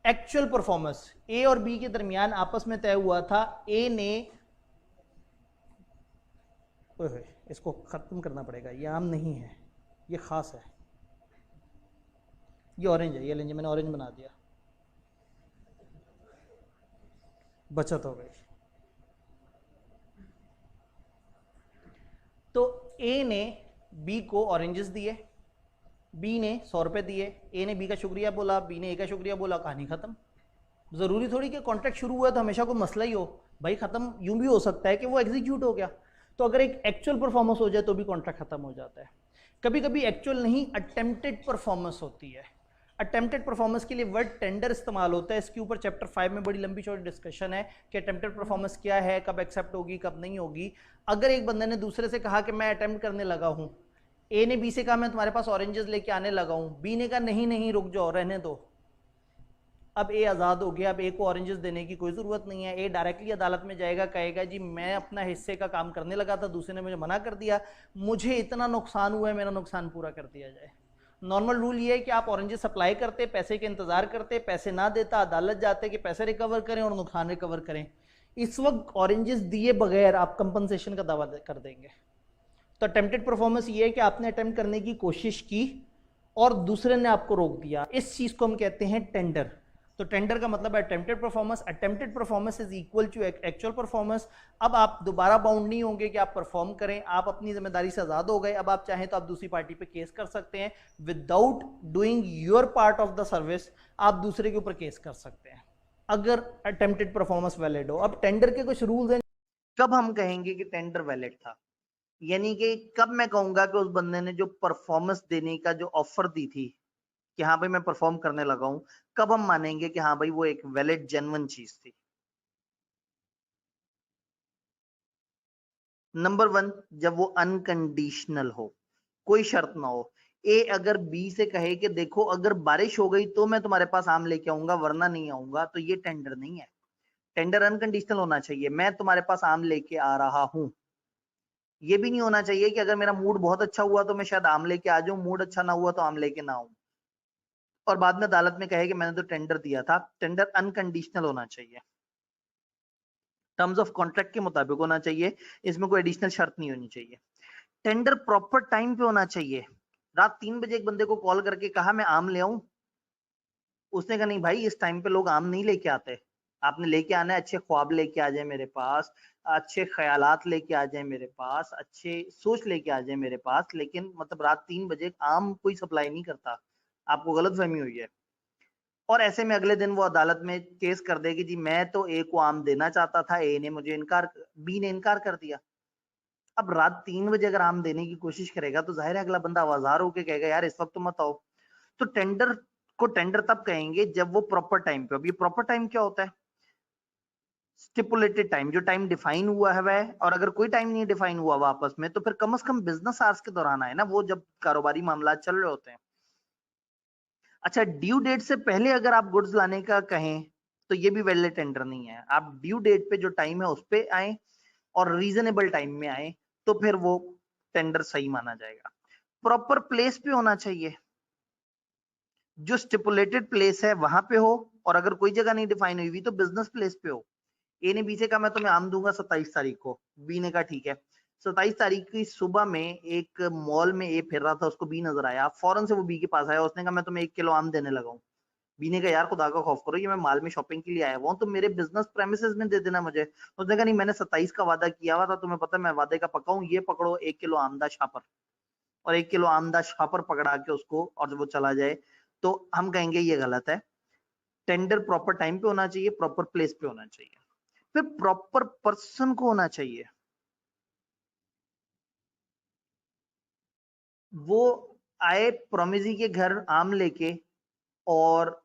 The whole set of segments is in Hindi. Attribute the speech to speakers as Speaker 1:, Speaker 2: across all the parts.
Speaker 1: एक्चुअल परफॉर्मेंस ए और बी के दरमियान आपस में तय हुआ था, ए ने, इसको खत्म करना पड़ेगा, ये आम नहीं है, ये खास है, ये ऑरेंज है, ये लेंगे, मैंने ऑरेंज बना दिया, बचत हो गई। तो ए ने बी को ऑरेंजेस दिए, बी ने 100 रुपए दिए, ए ने बी का शुक्रिया बोला, बी ने ए का शुक्रिया बोला, कहानी खत्म। जरूरी थोड़ी कि कॉन्ट्रैक्ट शुरू हुआ तो हमेशा कोई मसला ही हो, भाई खत्म यूं भी हो सकता है कि वो एग्जीक्यूट हो गया। तो अगर एक एक्चुअल परफॉर्मेंस हो जाए तो भी कॉन्ट्रैक्ट खत्म हो जाता है। कभी कभी एक्चुअल नहीं, अटेम्प्टेड परफॉर्मेंस होती है। अटेम्प्टेड परफॉर्मेंस के लिए वर्ड टेंडर इस्तेमाल होता है, इसके ऊपर चैप्टर 5 में बड़ी लंबी चौड़ी डिस्कशन है कि अटेम्प्टेड परफॉर्मेंस क्या है, कब एक्सेप्ट होगी, कब नहीं होगी। अगर एक बंदे ने दूसरे से कहा कि मैं अटेम्प्ट करने लगा हूं, ए ने बी से कहा मैं तुम्हारे पास ऑरेंजेस लेके आने लगा हूं, बी ने कहा नहीं नहीं रुक जाओ रहने दो, अब ए आज़ाद हो गया, अब ए को ऑरेंजेस देने की कोई ज़रूरत नहीं है। ए डायरेक्टली अदालत में जाएगा, कहेगा जी मैं अपना हिस्से का काम करने लगा था, दूसरे ने मुझे मना कर दिया, मुझे इतना नुकसान हुआ है, मेरा नुकसान पूरा कर दिया जाए। नॉर्मल रूल ये है कि आप ऑरेंजेस सप्लाई करते, पैसे के इंतजार करते, पैसे ना देता, अदालत जाते कि पैसे रिकवर करें और नुकसान रिकवर करें। इस वक्त ऑरेंजेस दिए बगैर आप कंपनसेशन का दावा कर देंगे। तो अटेम्प्टेड परफॉर्मेंस ये है कि आपने अटेम्प्ट करने की कोशिश की और दूसरे ने आपको रोक दिया, इस चीज को हम कहते हैं टेंडर। तो टेंडर का मतलब है attempted performance. Attempted performance is equal to actual performance. अब आप दोबारा बाउंड नहीं होंगे कि आप परफॉर्म करें, आप अपनी जिम्मेदारी से आजाद हो गए। अब आप चाहें तो आप दूसरी पार्टी पे केस कर सकते हैं, without doing your part of the service आप दूसरे के ऊपर केस कर सकते हैं अगर अटेम्प्टेड परफॉर्मेंस वैलिड हो। अब टेंडर के कुछ रूल्स हैं, कब हम कहेंगे कि टेंडर वैलिड था, यानी कि कब मैं कहूंगा कि उस बंदे ने जो परफॉर्मेंस देने का जो ऑफर दी थी कि हाँ भाई मैं परफॉर्म करने लगा हूं, कब हम मानेंगे कि हाँ भाई वो एक वैलिड जेन्युइन चीज थी। नंबर 1, जब वो अनकंडीशनल हो, कोई शर्त ना हो। ए अगर बी से कहे कि देखो अगर बारिश हो गई तो मैं तुम्हारे पास आम लेके आऊंगा वरना नहीं आऊंगा, तो ये टेंडर नहीं है। टेंडर अनकंडीशनल होना चाहिए, मैं तुम्हारे पास आम लेके आ रहा हूं। ये भी नहीं होना चाहिए कि अगर मेरा मूड बहुत अच्छा हुआ तो मैं शायद आम लेके आ जाऊं, मूड अच्छा ना हुआ तो आम लेके ना आऊं और बाद में अदालत में कहे कि मैंने तो टेंडर दिया था। टेंडर अनकंडीशनल होना चाहिए, टर्म्स ऑफ कॉन्ट्रैक्ट के मुताबिक होना चाहिए, इसमें कोई एडिशनल शर्त नहीं होनी चाहिए। टेंडर प्रॉपर टाइम पे होना चाहिए। रात 3 बजे एक बंदे को कॉल करके कहा मैं आम ले आऊं, उसने कहा नहीं भाई इस टाइम पे लोग आम नहीं लेके आते, आपने लेके आना है अच्छे ख्वाब लेके आ जाए मेरे पास, अच्छे ख्यालात लेके आ जाए मेरे पास, अच्छे सोच लेके आ जाए मेरे पास, लेकिन मतलब रात 3 बजे आम कोई सप्लाई नहीं करता, आपको गलतफहमी हुई है। और ऐसे में अगले दिन वो अदालत में केस कर देगी जी मैं तो ए को आम देना चाहता था, ए ने मुझे इनकार, बी ने इनकार कर दिया। अब रात 3 बजे अगर आम देने की कोशिश करेगा तो जाहिर है अगला बंदा आवाजार होकर कहेगा यार इस वक्त तो मत आओ। तो टेंडर को टेंडर तब कहेंगे जब वो प्रॉपर टाइम पे। अब ये प्रॉपर टाइम क्या होता है? स्टिपुलेटेड टाइम, जो टाइम डिफाइन हुआ है वह, और अगर कोई टाइम नहीं डिफाइन हुआ आपस में तो फिर कम से कम बिजनेस आवर्स के दौरान आए ना, वो जब कारोबारी मामला चल रहे होते हैं। अच्छा, ड्यू डेट से पहले अगर आप गुड्स लाने का कहें तो ये भी वैलिड टेंडर नहीं है। आप ड्यू डेट पे जो टाइम है उस पे आए और रीजनेबल टाइम में आए तो फिर वो टेंडर सही माना जाएगा। प्रॉपर प्लेस पे होना चाहिए, जो स्टिपुलेटेड प्लेस है वहां पे हो, और अगर कोई जगह नहीं डिफाइन हुई तो बिजनेस प्लेस पे हो। ए ने बी से कहा मैं तुम्हें आम दूंगा 27 तारीख को, बी ने कहा ठीक है। 27 तारीख की सुबह में एक मॉल में ए फिर रहा था, उसको बी नजर आया, फौरन से वो बी के पास आया, उसने कहा मैं तुम्हें 1 किलो आम देने लगा हूँ। बी ने कहा यार खुदा का खौफ करो, ये मैं माल में शॉपिंग के लिए आया हुआ हूँ, तो मेरे बिजनेस प्रेमिसेस में दे देना मुझे। उसने कहा नहीं मैंने 27 का वादा किया हुआ था, तुम्हें पता है मैं वादे का पक्का हूँ, ये पकड़ो 1 किलो आमदा शापर। और 1 किलो आमदा शापर पकड़ा के उसको और जब वो चला जाए तो हम कहेंगे ये गलत है। टेंडर प्रॉपर टाइम पे होना चाहिए, प्रॉपर प्लेस पे होना चाहिए, फिर प्रॉपर पर्सन को होना चाहिए। वो आए प्रोमिजी के घर आम लेके और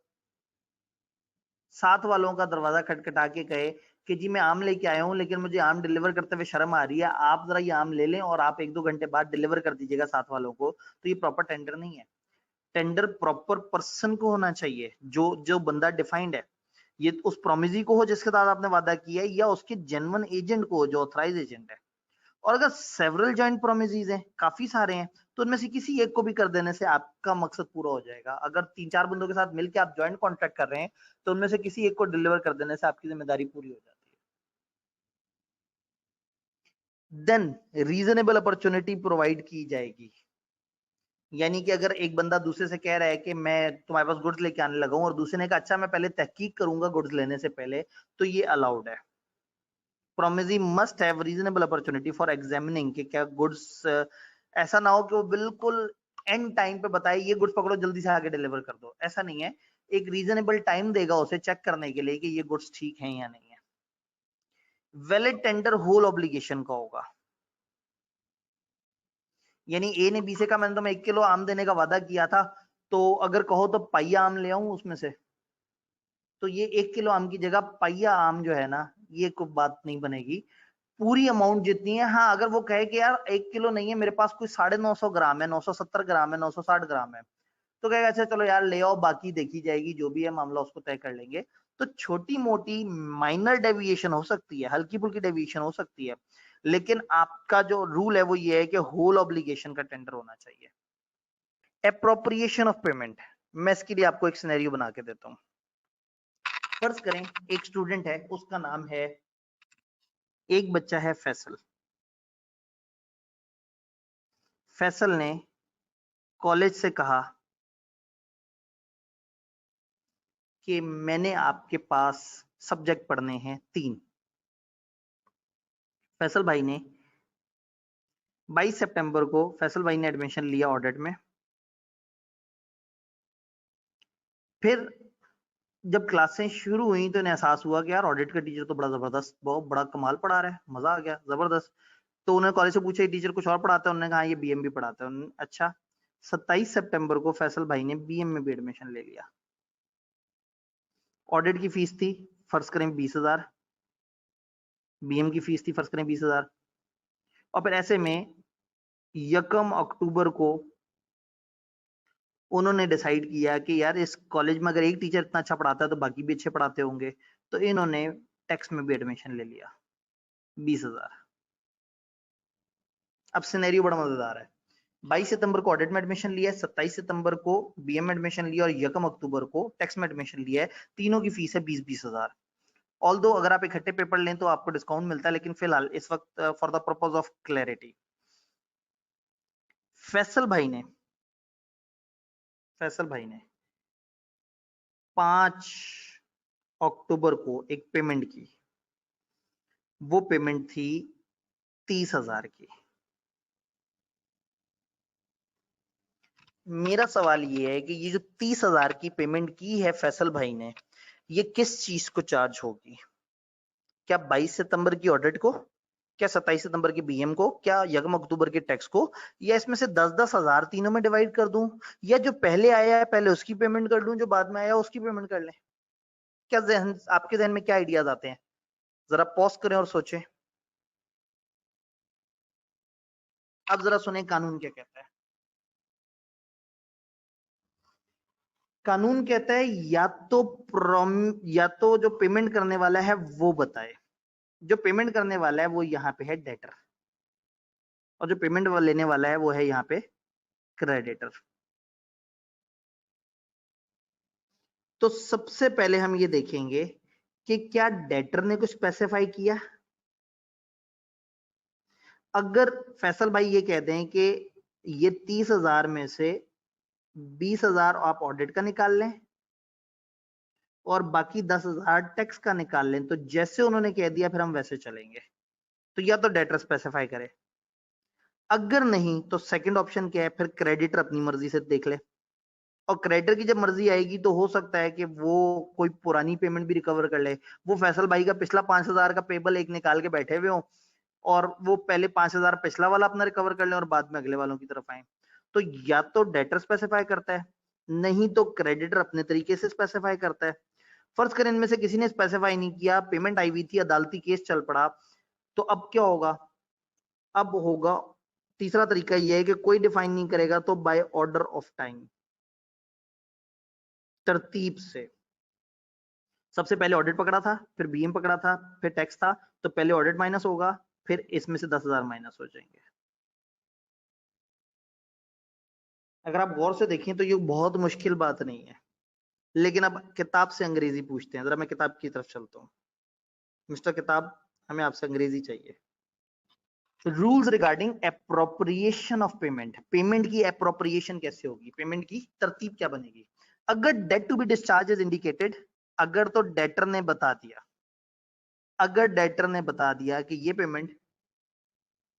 Speaker 1: साथ वालों का दरवाजा खटखटा के कहे कि जी मैं आम लेके आया हूं लेकिन मुझे आम डिलीवर करते हुए शर्म आ रही है, आप जरा ये आम ले लें और आप 1-2 घंटे बाद डिलीवर कर दीजिएगा साथ वालों को, तो ये प्रॉपर टेंडर नहीं है। टेंडर प्रॉपर पर्सन को होना चाहिए, जो जो बंदा डिफाइंड है, ये उस प्रोमिजी को हो जिसके साथ आपने वादा किया है, या उसके जेन्युइन एजेंट को हो जो ऑथराइज एजेंट है। और अगर सेवरल जॉइंट प्रोमिजीज हैं, काफी सारे हैं, तो उनमें से किसी एक को भी कर देने से आपका मकसद पूरा हो जाएगा। अगर 3-4 बंदों के साथ मिलकर आप ज्वाइंट कॉन्ट्रैक्ट कर रहे हैं तो उनमें से किसी एक को डिलीवर कर देने से आपकी जिम्मेदारी पूरी हो जाती है। देन रीजनेबल अपॉर्चुनिटी प्रोवाइड की जाएगी, यानी कि अगर एक बंदा दूसरे से कह रहा है कि मैं तुम्हारे पास गुड्स लेके आने लगा हूं और दूसरे ने कहा अच्छा मैं पहले तहकीक करूंगा गुड्स लेने से पहले, तो ये अलाउड है। Promisee must have reasonable opportunity for examining कि क्या गुड्स, ऐसा ना हो कि वो बिल्कुल एंड टाइम पे बताए ये गुड्स पकड़ो जल्दी से आगे डिलीवर कर दो, ऐसा नहीं है। एक रीजनेबल टाइम देगा उसे चेक करने के लिए कि ये गुड्स ठीक हैं या नहीं है। वैलिड टेंडर होल ऑब्लिगेशन का होगा, यानी ए ने बी से कहा मैंने तुम्हें 1 किलो आम देने का वादा किया था, तो अगर कहो तो पाइया आम ले आऊं उसमें से, तो ये 1 किलो आम की जगह पाइया आम जो है ना, ये कोई बात नहीं बनेगी। पूरी अमाउंट जितनी है, हाँ अगर वो कहे कि यार 1 किलो नहीं है मेरे पास, कोई 950 ग्राम है, 970 ग्राम है, 960 ग्राम है, तो कहेगा अच्छा चलो यार ले आओ, बाकी देखी जाएगी, जो भी है मामला उसको तय कर लेंगे। तो छोटी मोटी माइनर डेविएशन हो सकती है, हल्की फुल्की डेविएशन हो सकती है, लेकिन आपका जो रूल है वो ये है कि होल ऑब्लिगेशन का टेंडर होना चाहिए। एप्रोप्रिएशन ऑफ पेमेंट, मैं इसके लिए आपको एक सिनेरियो बना के देता हूं। फर्ज करें एक स्टूडेंट है, उसका नाम है, एक बच्चा है फैसल। फैसल ने कॉलेज से कहा कि मैंने आपके पास सब्जेक्ट पढ़ने हैं 3। फैसल भाई ने 22 सितंबर को फैसल भाई ने एडमिशन लिया ऑडिट में। फिर जब क्लासें शुरू हुई तो इन्हें एहसास हुआ कि यार ऑडिट का टीचर तो बड़ा जबरदस्त, बहुत बड़ा कमाल पढ़ा रहा है, मजा आ गया, जबरदस्त। तो उन्हें कॉलेज से पूछा टीचर कुछ और पढ़ाता है, उन्होंने कहा ये बीएम भी पढ़ाता है। अच्छा, 27 सितंबर को फैसल भाई ने बीएम में भी एडमिशन ले लिया। ऑडिट की फीस थी फर्ज करें 20,000, बीएम की फीस थी फर्ज करें 20,000, और फिर ऐसे में 1 अक्टूबर को उन्होंने डिसाइड किया कि यार इस कॉलेज में अगर एक टीचर इतना अच्छा पढ़ाता है तो बाकी भी अच्छे पढ़ाते होंगे, तो इन्होंने टैक्स में भी एडमिशन ले लिया 20,000। अब सिनेरियो बड़ा मजेदार है। 22 सितंबर को ऑडिट में एडमिशन लिया है, 27 सितंबर को बीएम में एडमिशन लिया और 1 अक्टूबर को टैक्स में एडमिशन लिया है। तीनों की फीस है 20,000। ऑल्दो अगर आप इकट्ठे पेपर लें तो आपको डिस्काउंट मिलता है, लेकिन फिलहाल इस वक्त for the purpose of clarity, Faisal भाई ने 5 अक्टूबर को एक पेमेंट की। वो पेमेंट थी 30,000 की। मेरा सवाल ये है कि ये जो 30,000 की पेमेंट की है फैसल भाई ने, ये किस चीज को चार्ज होगी? क्या 22 सितंबर की ऑडिट को, क्या 27 सितंबर की बीएम को, क्या 1 अक्टूबर के टैक्स को, या इसमें से 10-10 हजार तीनों में डिवाइड कर दूं, या जो पहले आया है पहले उसकी पेमेंट कर दूं, जो बाद में आया उसकी पेमेंट कर लें? क्या जहन, आपके जहन में क्या आइडियाज आते हैं? जरा पॉज करें और सोचें। अब जरा सुने कानून क्या कहता है। कानून कहता है या तो जो पेमेंट करने वाला है वो बताए। जो पेमेंट करने वाला है वो यहाँ पे है डेटर, और जो पेमेंट लेने वाला है वो है यहाँ पे क्रेडिटर। तो सबसे पहले हम ये देखेंगे कि क्या डेटर ने कुछ स्पेसिफाई किया। अगर फैसल भाई ये कह दें कि ये 30,000 में से 20,000 आप ऑडिट का निकाल लें और बाकी 10,000 टैक्स का निकाल लें, तो जैसे उन्होंने कह दिया फिर हम वैसे चलेंगे। तो या तो डेटर स्पेसिफाई करे, अगर नहीं तो सेकंड ऑप्शन क्या है, फिर क्रेडिटर अपनी मर्जी से देख ले। और क्रेडिटर की जब मर्जी आएगी तो हो सकता है कि वो कोई पुरानी पेमेंट भी रिकवर कर ले। वो फैसल भाई का पिछला 5,000 का पेबल एक निकाल के बैठे हुए हो और वो पहले 5,000 पिछला वाला अपना रिकवर कर ले और बाद में अगले वालों की तरफ आए। तो या तो डेटर स्पेसिफाई करता है, नहीं तो क्रेडिटर अपने तरीके से स्पेसिफाई करता है। फर्ज करें इनमें से किसी ने स्पेसिफाई नहीं किया, पेमेंट आई हुई थी, अदालती केस चल पड़ा, तो अब क्या होगा? अब होगा तीसरा तरीका यह है कि कोई डिफाइन नहीं करेगा तो बाय ऑर्डर ऑफ टाइम, तरतीब से। सबसे पहले ऑडिट पकड़ा था, फिर बीएम पकड़ा था, फिर टैक्स था, तो पहले ऑडिट माइनस होगा, फिर इसमें से 10,000 माइनस हो जाएंगे। अगर आप गौर से देखें तो ये बहुत मुश्किल बात नहीं है, लेकिन अब किताब से अंग्रेजी पूछते हैं। जरा मैं किताब की तरफ चलता हूँ। मिस्टर किताब, हमें आपसे अंग्रेजी चाहिए। Rules regarding appropriation of payment. Payment की एप्रोप्रिएशन कैसे होगी, पेमेंट की तरतीब क्या बनेगी? अगर debt to be discharge is indicated, अगर तो डेटर ने बता दिया, अगर डेटर ने बता दिया कि ये पेमेंट,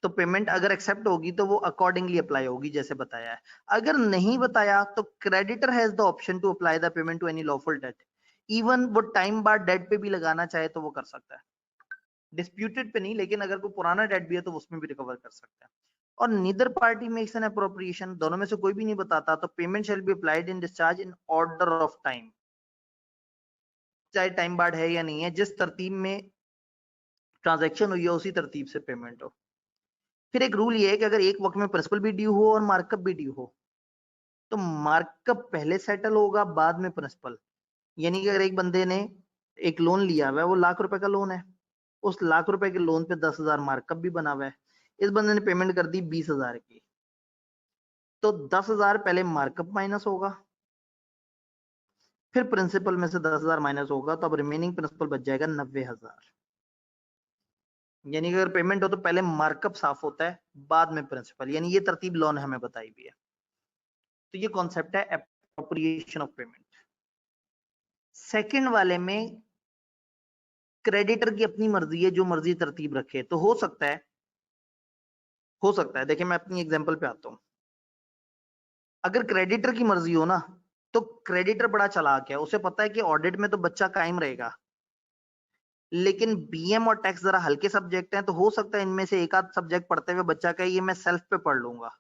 Speaker 1: तो पेमेंट अगर एक्सेप्ट होगी तो वो अकॉर्डिंगली अप्लाई होगी जैसे बताया है। अगर नहीं बताया तो creditor has the option to apply the payment to any lawful debt. Even वो टाइम बार डेट पे भी लगाना चाहे तो वो कर सकता है, डिस्प्यूटेड पे नहीं, लेकिन अगर कोई पुराना डेट भी है तो उसमें भी रिकवर कर सकता है। और neither party makes an appropriation, दोनों में से कोई भी नहीं बताता, तो payment shall be applied in discharge in order of time, चाहे टाइम बार्ड है या नहीं है, जिस तरतीब में ट्रांजैक्शन हुई है उसी तरतीब से पेमेंट हो। फिर एक रूल ये है कि अगर एक वक्त में प्रिंसिपल भी ड्यू हो और मार्कअप भी ड्यू हो, तो मार्कअप पहले सेटल होगा बाद में प्रिंसिपल। यानी कि अगर एक बंदे ने एक लोन लिया हुआ है, वो ₹1,00,000 का लोन है, उस ₹1,00,000 के लोन पे 10,000 मार्कअप भी बना हुआ है, इस बंदे ने पेमेंट कर दी 20,000 की, तो 10,000 पहले मार्कअप माइनस होगा, फिर प्रिंसिपल में से 10,000 माइनस होगा, तो अब रिमेनिंग प्रिंसिपल बच जाएगा 90,000। यानी कि अगर पेमेंट हो तो पहले मार्कअप साफ होता है, बाद में प्रिंसिपल, यानी ये तरतीब लोन हमें बताई भी है। तो ये कॉन्सेप्ट है एप्रोप्रिएशन ऑफ पेमेंट। सेकंड वाले में क्रेडिटर की अपनी मर्जी है, जो मर्जी तरतीब रखे, तो हो सकता है, देखिए मैं अपनी एग्जांपल पे आता हूं। अगर क्रेडिटर की मर्जी हो ना, तो क्रेडिटर बड़ा चालाक है, उसे पता है कि ऑडिट में तो बच्चा कायम रहेगा, लेकिन बीएम और टैक्स जरा हल्के सब्जेक्ट हैं, तो हो सकता है इनमें से एक आध सब्जेक्ट पढ़ते हुए बच्चा कहे ये मैं सेल्फ पे पढ़ लूंगा।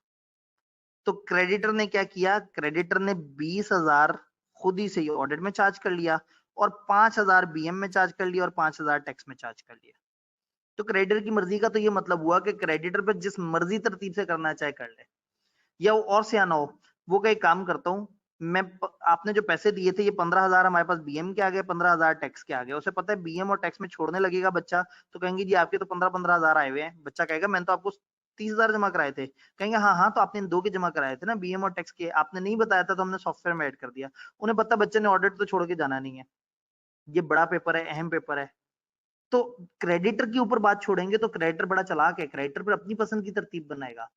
Speaker 1: तो क्रेडिटर ने क्या किया, क्रेडिटर ने 20,000 खुद ही से ही ऑडिट में चार्ज कर लिया, और 5,000 बीएम में चार्ज कर लिया, और 5,000 टैक्स में चार्ज कर लिया। तो क्रेडिटर की मर्जी का तो ये मतलब हुआ कि क्रेडिटर पे जिस मर्जी तरतीब से करना चाहे कर ले, या वो और सियाना हो, वो कहीं काम करता हूँ मैं, आपने जो पैसे दिए थे ये 15,000 हमारे पास बीएम के आ गए, 15,000 टैक्स के आ गए, उसे पता है बीएम और टैक्स में छोड़ने लगेगा बच्चा, तो कहेंगे जी आपके तो 15,000 आए हुए हैं। बच्चा कहेगा मैंने तो आपको 30,000 जमा कराए थे। कहेंगे हाँ हाँ, तो आपने इन 2 के जमा कराए थे ना, बीएम और टैक्स के, आपने नहीं बताया था तो हमने सॉफ्टवेयर में ऐड कर दिया। उन्हें पता बच्चे ने ऑडिट तो छोड़ के जाना नहीं है, ये बड़ा पेपर है, अहम पेपर है। तो क्रेडिटर के ऊपर बात छोड़ेंगे तो क्रेडिटर बड़ा चालाक है, क्रेडिटर पर अपनी पसंद की तरतीब बनाएगा।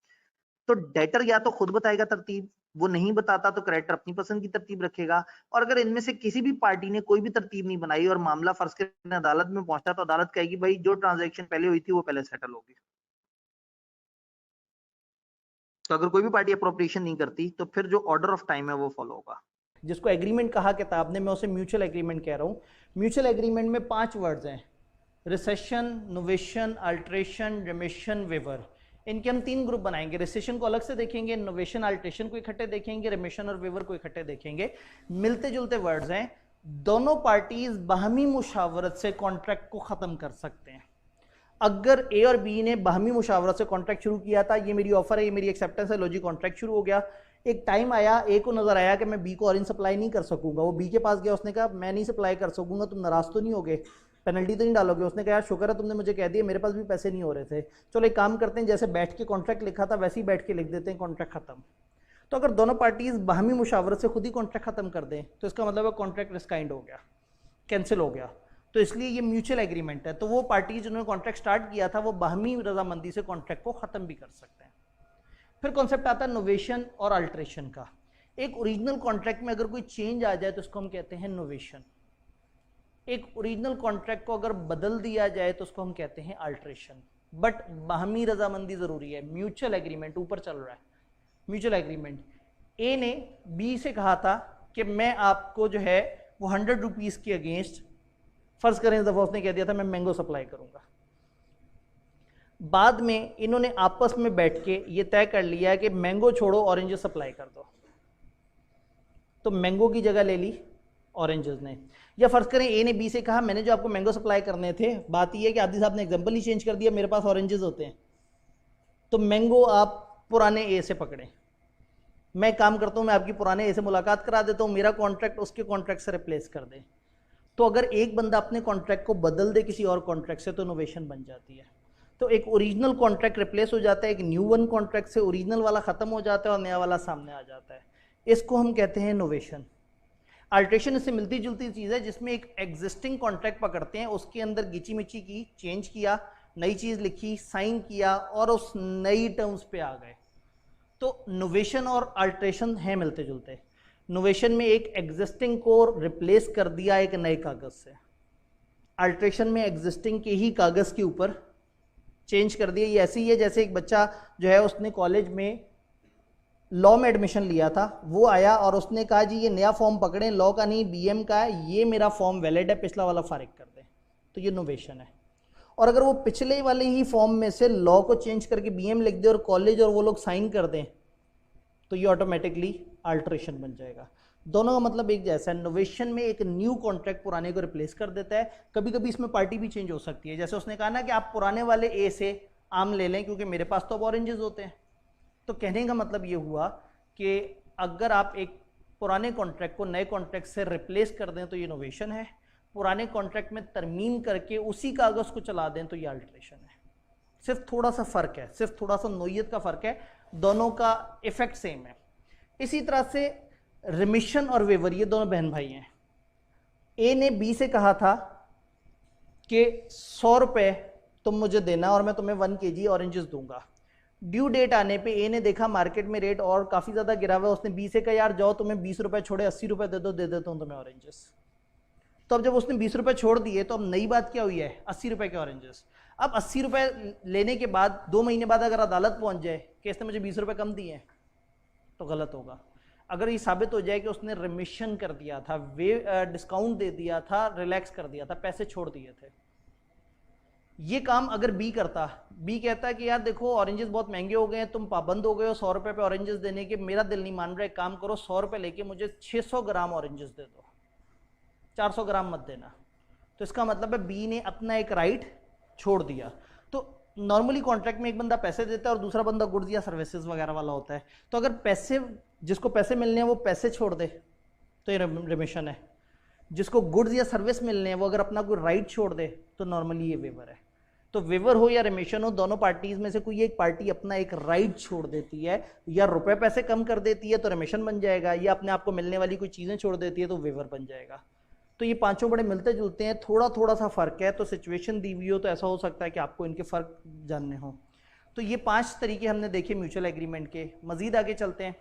Speaker 1: तो डेटर या तो खुद बताएगा तरतीब, वो नहीं बताता तो क्रेडिटर अपनी पसंद की तरतीब रखेगा। और अगर इनमें से किसी भी पार्टी ने कोई भी तरतीब नहीं बनाई और मामला फर्ज करके अदालत में पहुंचा, तो अदालत कहेगी भाई जो ट्रांजैक्शन पहले हुई थी वो पहले सेटल होगी। तो अगर कोई भी पार्टी अप्रोप्रिएशन नहीं करती तो फिर जो ऑर्डर ऑफ टाइम है वो फॉलो होगा। जिसको एग्रीमेंट कहा किताब ने, मैं उसे म्यूचुअल एग्रीमेंट कह रहा हूँ। म्यूचुअल एग्रीमेंट में 5 वर्ड्स हैं, rescission, novation, alteration, remission, waiver. इनके हम 3 ग्रुप बनाएंगे। रिसेशन को अलग से देखेंगे, नोवेशन अल्ट्रेशन को इकट्ठे देखेंगे, रेमिशन और वेवर को इकट्ठे देखेंगे। मिलते जुलते वर्ड्स हैं। दोनों पार्टीज बाहमी मुशावरत से कॉन्ट्रैक्ट को खत्म कर सकते हैं। अगर ए और बी ने बाहमी मुशावरत से कॉन्ट्रैक्ट शुरू किया था, ये मेरी ऑफर है, ये मेरी एक्सेप्टेंस है, लो जी कॉन्ट्रैक्ट शुरू हो गया। एक टाइम आया, ए को नजर आया कि मैं बी को ऑरेंज सप्लाई नहीं कर सकूंगा, वो बी के पास गया, उसने कहा मैं नहीं सप्लाई कर सकूंगा, तुम नाराज तो नहीं होगे, पेनल्टी तो नहीं डालोगे? उसने कहा शुक्र है तुमने मुझे कह दिया, मेरे पास भी पैसे नहीं हो रहे थे, चलो एक काम करते हैं, जैसे बैठ के कॉन्ट्रैक्ट लिखा था वैसे ही बैठ के लिख देते हैं, कॉन्ट्रैक्ट खत्म। तो अगर दोनों पार्टीज बाहमी मुशावरत से खुद ही कॉन्ट्रैक्ट खत्म कर दें तो इसका मतलब है कॉन्ट्रैक्ट रिस्काइंड हो गया, कैंसिल हो गया। तो इसलिए ये म्यूचुअल एग्रीमेंट है। तो वो पार्टी जिन्होंने कॉन्ट्रैक्ट स्टार्ट किया था वो बाहमी रजामंदी से कॉन्ट्रैक्ट को खत्म भी कर सकते हैं। फिर कॉन्सेप्ट आता है नोवेशन और अल्ट्रेशन का। एक ओरिजिनल कॉन्ट्रैक्ट में अगर कोई चेंज आ जाए तो उसको हम कहते हैं नोवेशन। एक ओरिजिनल कॉन्ट्रैक्ट को अगर बदल दिया जाए तो उसको हम कहते हैं अल्ट्रेशन। बट बाहमी रजामंदी जरूरी है, म्यूचुअल एग्रीमेंट ऊपर चल रहा है। म्यूचुअल एग्रीमेंट, ए ने बी से कहा था कि मैं आपको जो है वो 100 रुपीज के अगेंस्ट, फर्ज करें इस दफा उसने कह दिया था मैं मैंगो सप्लाई करूंगा। बाद में इन्होंने आपस में बैठ के ये तय कर लिया है कि मैंगो छोड़ो ऑरेंजेस सप्लाई कर दो, तो मैंगो की जगह ले ली ऑरेंजेस ने। या फर्ज करें ए ने बी से कहा मैंने जो आपको मैंगो सप्लाई करने थे, बात यह है कि आदि साहब ने एग्जांपल ही चेंज कर दिया, मेरे पास ऑरेंजेस होते हैं, तो मैंगो आप पुराने ए से पकड़ें, मैं काम करता हूं, मैं आपकी पुराने ए से मुलाकात करा देता हूं, मेरा कॉन्ट्रैक्ट उसके कॉन्ट्रैक्ट से रिप्लेस कर दे। तो अगर एक बंदा अपने कॉन्ट्रैक्ट को बदल दे किसी और कॉन्ट्रैक्ट से तो इनोवेशन बन जाती है। तो एक ओरिजिनल कॉन्ट्रैक्ट रिप्लेस हो जाता है एक न्यू वन कॉन्ट्रैक्ट से, ओरिजिनल वाला खत्म हो जाता है और नया वाला सामने आ जाता है। इसको हम कहते हैं इनोवेशन। अल्ट्रेशन इससे मिलती जुलती चीज़ है जिसमें एक एग्जिस्टिंग कॉन्ट्रैक्ट पकड़ते हैं, उसके अंदर गिची मिची की, चेंज किया, नई चीज़ लिखी, साइन किया और उस नई टर्म्स पे आ गए। तो नोवेशन और अल्ट्रेशन हैं मिलते जुलते। नोवेशन में एक एग्जिस्टिंग को रिप्लेस कर दिया एक नए कागज से, अल्ट्रेशन में एग्जिस्टिंग के ही कागज के ऊपर चेंज कर दिया। ये ऐसे ही है जैसे एक बच्चा जो है उसने कॉलेज में लॉ में एडमिशन लिया था, वो आया और उसने कहा जी ये नया फॉर्म पकड़ें, लॉ का नहीं बीएम का है, ये मेरा फॉर्म वैलिड है, पिछला वाला फारिग कर दें, तो ये नोवेशन है। और अगर वो पिछले वाले ही फॉर्म में से लॉ को चेंज करके बीएम लिख दे और कॉलेज और वो लोग साइन कर दें, तो ये ऑटोमेटिकली अल्ट्रेशन बन जाएगा। दोनों का मतलब एक जैसा है। नोवेशन में एक न्यू कॉन्ट्रैक्ट पुराने को रिप्लेस कर देता है। कभी कभी इसमें पार्टी भी चेंज हो सकती है, जैसे उसने कहा ना कि आप पुराने वाले ए से आम ले लें क्योंकि मेरे पास तो अब ऑरेंजेस होते हैं। तो कहने का मतलब ये हुआ कि अगर आप एक पुराने कॉन्ट्रैक्ट को नए कॉन्ट्रैक्ट से रिप्लेस कर दें तो ये इनोवेशन है, पुराने कॉन्ट्रैक्ट में तरमीम करके उसी कागज़ को चला दें तो ये अल्ट्रेशन है। सिर्फ थोड़ा सा फ़र्क है, सिर्फ थोड़ा सा नोयत का फ़र्क है, दोनों का इफेक्ट सेम है। इसी तरह से रिमिशन और वेवर, ये दोनों बहन भाई हैं। ए ने बी से कहा था कि 100 रुपये तुम मुझे देना और मैं तुम्हें 1 kg ऑरेंजेस दूंगा। ड्यू डेट आने पे ए ने देखा मार्केट में रेट और काफ़ी ज़्यादा गिरा हुआ है, उसने बी से कहा यार जाओ तुम्हें 20 रुपये छोड़े 80 रुपये दे दो, दे देता हूँ तुम्हें ऑरेंजेस। तो अब जब उसने 20 रुपये छोड़ दिए तो अब नई बात क्या हुई है, 80 रुपये के ऑरेंजेस। अब 80 रुपये लेने के बाद 2 महीने बाद अगर अदालत पहुँच जाए कि इसने मुझे 20 रुपये कम दिए हैं तो गलत होगा। अगर ये साबित हो जाए कि उसने रिमिशन कर दिया था, वे डिस्काउंट दे दिया था, रिलैक्स कर दिया था, पैसे छोड़ दिए थे, ये काम अगर बी करता, बी कहता है कि यार देखो ऑरेंजेस बहुत महंगे हो गए हैं, तुम पाबंद हो गए हो 100 रुपये पे ऑरेंजेस देने के, मेरा दिल नहीं मान रहा है, काम करो 100 रुपये लेके मुझे 600 ग्राम ऑरेंजेस दे दो, 400 ग्राम मत देना। तो इसका मतलब है बी ने अपना एक राइट छोड़ दिया। तो नॉर्मली कॉन्ट्रैक्ट में एक बंदा पैसे देता है और दूसरा बंदा गुड्स या सर्विसेज वगैरह वाला होता है। तो अगर पैसे, जिसको पैसे मिलने हैं वो पैसे छोड़ दे तो ये रिमिशन है, जिसको गुड्स या सर्विस मिलने हैं वो अगर अपना कोई राइट छोड़ दे तो नॉर्मली ये वेवर है। तो वेवर हो या रिमिशन हो, दोनों पार्टीज में से कोई एक पार्टी अपना एक राइट छोड़ देती है, या रुपए पैसे कम कर देती है तो रिमिशन बन जाएगा, या अपने आप को मिलने वाली कोई चीज़ें छोड़ देती है तो वेवर बन जाएगा। तो ये पांचों बड़े मिलते जुलते हैं, थोड़ा थोड़ा सा फ़र्क है। तो सिचुएशन दी हुई हो तो ऐसा हो सकता है कि आपको इनके फ़र्क जानने हो। तो ये 5 तरीके हमने देखे म्यूचुअल एग्रीमेंट के। मजीद आगे चलते हैं।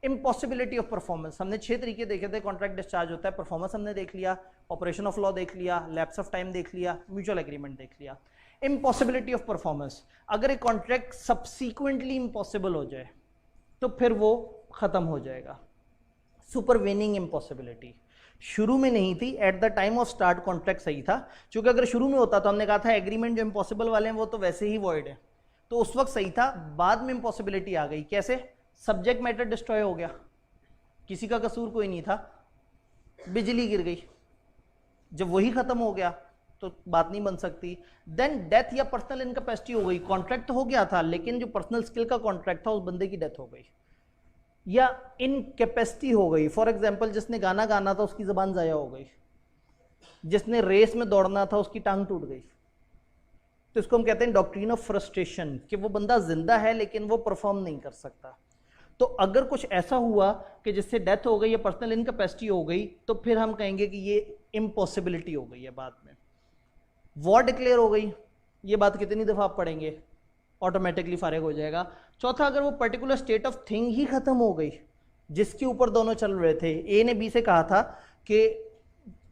Speaker 1: इम्पॉसिबिलिटी ऑफ परफॉर्मेंस, हमने 6 तरीके देखे थे। कॉन्ट्रैक्ट डिस्चार्ज होता है, परफॉर्मेंस हमने देख लिया, ऑपरेशन ऑफ लॉ देख लिया, लैप्स ऑफ टाइम देख लिया, म्यूचुअल एग्रीमेंट देख लिया। इम्पॉसिबिलिटी ऑफ परफॉर्मेंस, अगर एक कॉन्ट्रैक्ट सब्सीक्वेंटली इम्पॉसिबल हो जाए तो फिर वो ख़त्म हो जाएगा। सुपरवेनिंग इम्पॉसिबिलिटी, शुरू में नहीं थी, at the time of start contract सही था, क्योंकि अगर शुरू में होता तो हमने कहा था एग्रीमेंट जो इम्पॉसिबल वाले हैं वो तो वैसे ही वॉइड है, तो उस वक्त सही था। बाद में इम्पॉसिबिलिटी आ गई, कैसे? सब्जेक्ट मैटर डिस्ट्रॉय हो गया, किसी का कसूर कोई नहीं था, बिजली गिर गई, जब वही खत्म हो गया तो बात नहीं बन सकती। देन डेथ या पर्सनल इनकैपेसिटी हो गई, कॉन्ट्रैक्ट तो हो गया था लेकिन जो पर्सनल स्किल का कॉन्ट्रैक्ट था उस बंदे की डेथ हो गई, या इनकैपेसिटी हो गई। फॉर एग्जाम्पल जिसने गाना गाना था उसकी जबान ज़ाया हो गई, जिसने रेस में दौड़ना था उसकी टांग टूट गई। तो इसको हम कहते हैं डॉक्ट्रिन ऑफ फ्रस्ट्रेशन, कि वो बंदा जिंदा है लेकिन वो परफॉर्म नहीं कर सकता। तो अगर कुछ ऐसा हुआ कि जिससे डेथ हो गई या पर्सनल इनकैपेसिटी हो गई तो फिर हम कहेंगे कि ये इम्पॉसिबिलिटी हो गई है। बाद में वॉर डिक्लेयर हो गई, ये बात कितनी दफ़ा आप पढ़ेंगे, ऑटोमेटिकली फारिग हो जाएगा। चौथा, अगर वो particular state of thing he खत्म हो गई जिसके ऊपर दोनों चल रहे थे, ए ने बी से कहा था कि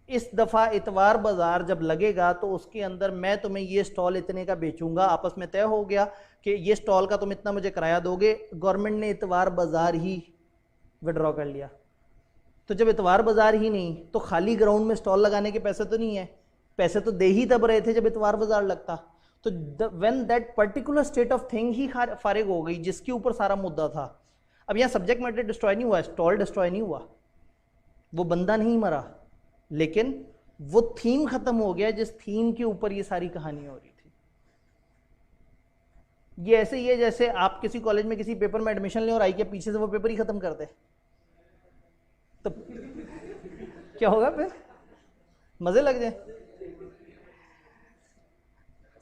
Speaker 1: इस दफ़ा इतवार बाज़ार जब लगेगा तो उसके अंदर मैं तुम्हें ये स्टॉल इतने का बेचूंगा, आपस में तय हो गया कि ये स्टॉल का तुम इतना मुझे किराया दोगे। गवर्नमेंट ने इतवार बाज़ार ही विड्रॉ कर लिया, तो जब इतवार बाज़ार ही नहीं तो खाली ग्राउंड में स्टॉल लगाने के पैसे तो नहीं है, पैसे तो दे ही तब रहे थे जब इतवार बाज़ार लगता। तो when that particular state of thing he फारिग हो गई जिसके ऊपर सारा मुद्दा था। अब यहाँ सब्जेक्ट मैटर डिस्ट्रॉय नहीं हुआ, स्टॉल डिस्ट्रॉय नहीं हुआ, वो बंदा नहीं मरा, लेकिन वो थीम खत्म हो गया जिस थीम के ऊपर ये सारी कहानी हो रही थी। ये ऐसे ही है जैसे आप किसी कॉलेज में किसी पेपर में एडमिशन लें और आई के पीछे से वो पेपर ही खत्म कर दे, तो क्या होगा? फिर मजे लग जाए।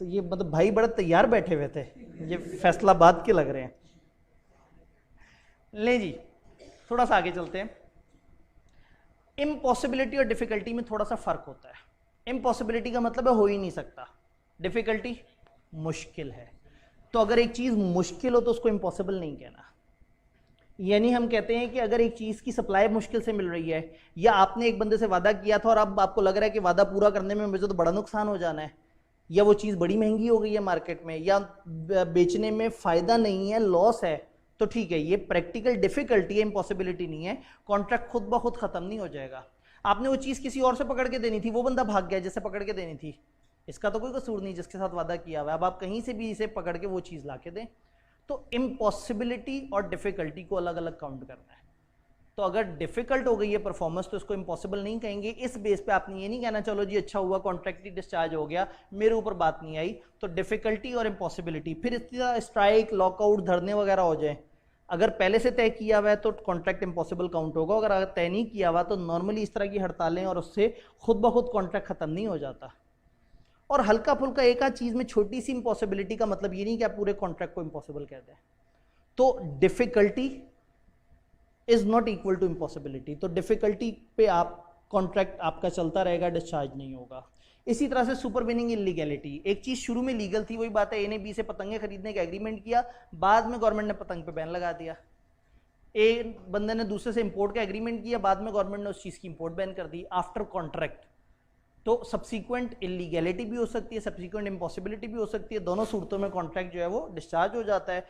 Speaker 1: तो ये मतलब भाई बड़े तैयार बैठे हुए थे, ये फैसलाबाद के लग रहे हैं। ले जी थोड़ा सा आगे चलते हैं। इम्पॉसिबिलिटी और डिफिकल्टी में थोड़ा सा फर्क होता है। इम्पॉसिबिलिटी का मतलब है हो ही नहीं सकता, डिफिकल्टी मुश्किल है। तो अगर एक चीज मुश्किल हो तो उसको इम्पॉसिबल नहीं कहना। यानी हम कहते हैं कि अगर एक चीज की सप्लाई मुश्किल से मिल रही है, या आपने एक बंदे से वादा किया था और अब आपको लग रहा है कि वादा पूरा करने में मुझे तो बड़ा नुकसान हो जाना है, या वो चीज बड़ी महंगी हो गई है मार्केट में, या बेचने में फायदा नहीं है, लॉस है, तो ठीक है, ये प्रैक्टिकल डिफिकल्टी है, इम्पॉसिबिलिटी नहीं है। कॉन्ट्रैक्ट खुद ब खुद खत्म नहीं हो जाएगा। आपने वो चीज किसी और से पकड़ के देनी थी, वो बंदा भाग गया जिससे पकड़ के देनी थी, इसका तो कोई कसूर नहीं जिसके साथ वादा किया हुआ है। अब आप कहीं से भी इसे पकड़ के वो चीज ला के दें। तो इम्पॉसिबिलिटी और डिफिकल्टी को अलग अलग काउंट करना है। तो अगर डिफिकल्ट हो गई है परफॉर्मेंस तो इसको इम्पॉसिबल नहीं कहेंगे। इस बेस पे आपने ये नहीं कहना चलो जी अच्छा हुआ कॉन्ट्रैक्ट ही डिस्चार्ज हो गया, मेरे ऊपर बात नहीं आई। तो डिफिकल्टी और इम्पॉसिबिलिटी, फिर इस तरह स्ट्राइक, लॉकआउट, धरने वगैरह हो जाए, अगर पहले से तय किया हुआ है तो कॉन्ट्रैक्ट इम्पॉसिबल काउंट होगा। अगर तय नहीं किया हुआ तो नॉर्मली इस तरह की हड़तालें और उससे खुद ब खुद कॉन्ट्रैक्ट खत्म नहीं हो जाता। और हल्का फुल्का एक आध चीज में छोटी सी इम्पॉसिबिलिटी का मतलब ये नहीं कि आप पूरे कॉन्ट्रैक्ट को इम्पॉसिबल कहते हैं। तो difficulty is not equal to impossibility. तो डिफिकल्टी पे आप कॉन्ट्रैक्ट आपका चलता रहेगा, डिस्चार्ज नहीं होगा। इसी तरह से सुपरवीनिंग इलीगैलिटी, एक चीज शुरू में लीगल थी, वही बात है, ए ने बी से पतंगे खरीदने का एग्रीमेंट किया, बाद में गवर्नमेंट ने पतंग पे बैन लगा दिया। ए बंदे ने दूसरे से इंपोर्ट का एग्रीमेंट किया, बाद में गवर्नमेंट ने उस चीज की इंपोर्ट बैन कर दी आफ्टर कॉन्ट्रैक्ट। तो सब्सिक्वेंट इलीगैलिटी भी हो सकती है, सब्सिक्वेंट इम्पॉसिबिलिटी भी हो सकती है। दोनों सूरतों में कॉन्ट्रैक्ट जो है वो डिस्चार्ज हो जाता है।